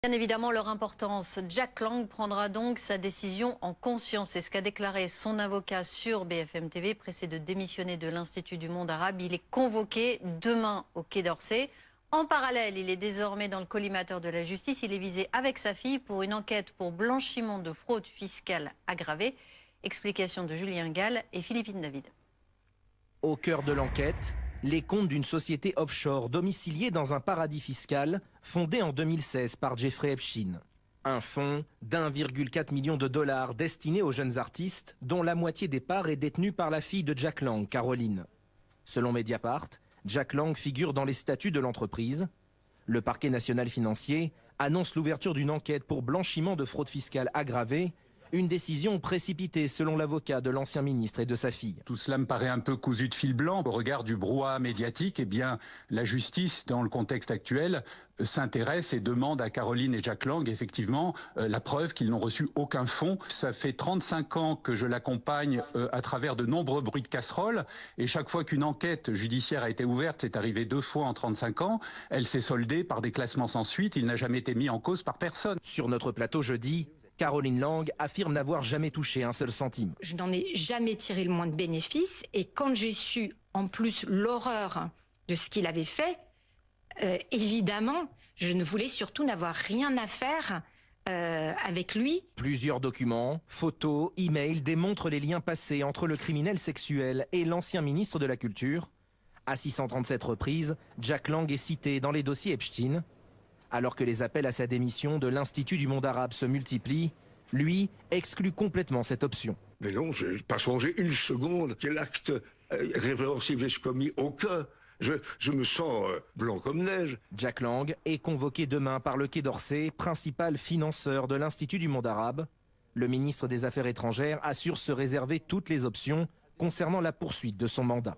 Bien évidemment, leur importance. Jack Lang prendra donc sa décision en conscience. C'est ce qu'a déclaré son avocat sur BFM TV, pressé de démissionner de l'Institut du monde arabe. Il est convoqué demain au Quai d'Orsay. En parallèle, il est désormais dans le collimateur de la justice. Il est visé avec sa fille pour une enquête pour blanchiment de fraude fiscale aggravée. Explication de Julien Gall et Philippine David. Au cœur de l'enquête, les comptes d'une société offshore domiciliée dans un paradis fiscal fondé en 2016 par Jeffrey Epstein. Un fonds d'1,4 million de dollars destiné aux jeunes artistes dont la moitié des parts est détenue par la fille de Jack Lang, Caroline. Selon Mediapart, Jack Lang figure dans les statuts de l'entreprise. Le parquet national financier annonce l'ouverture d'une enquête pour blanchiment de fraude fiscale aggravée. Une décision précipitée selon l'avocat de l'ancien ministre et de sa fille. Tout cela me paraît un peu cousu de fil blanc au regard du brouhaha médiatique. Eh bien, la justice, dans le contexte actuel, s'intéresse et demande à Caroline et Jack Lang, effectivement, la preuve qu'ils n'ont reçu aucun fonds. Ça fait 35 ans que je l'accompagne à travers de nombreux bruits de casseroles. Et chaque fois qu'une enquête judiciaire a été ouverte, c'est arrivé 2 fois en 35 ans, elle s'est soldée par des classements sans suite. Il n'a jamais été mis en cause par personne. Sur notre plateau jeudi, Caroline Lang affirme n'avoir jamais touché un seul centime. Je n'en ai jamais tiré le moins de bénéfices et quand j'ai su en plus l'horreur de ce qu'il avait fait, évidemment, je ne voulais surtout n'avoir rien à faire avec lui. Plusieurs documents, photos, emails démontrent les liens passés entre le criminel sexuel et l'ancien ministre de la Culture. À 637 reprises, Jack Lang est cité dans les dossiers Epstein. Alors que les appels à sa démission de l'Institut du monde arabe se multiplient, lui exclut complètement cette option. Mais non, je n'ai pas songé une seconde quel acte répréhensible j'ai commis, aucun. Je me sens blanc comme neige. Jack Lang est convoqué demain par le Quai d'Orsay, principal financeur de l'Institut du monde arabe. Le ministre des Affaires étrangères assure se réserver toutes les options concernant la poursuite de son mandat.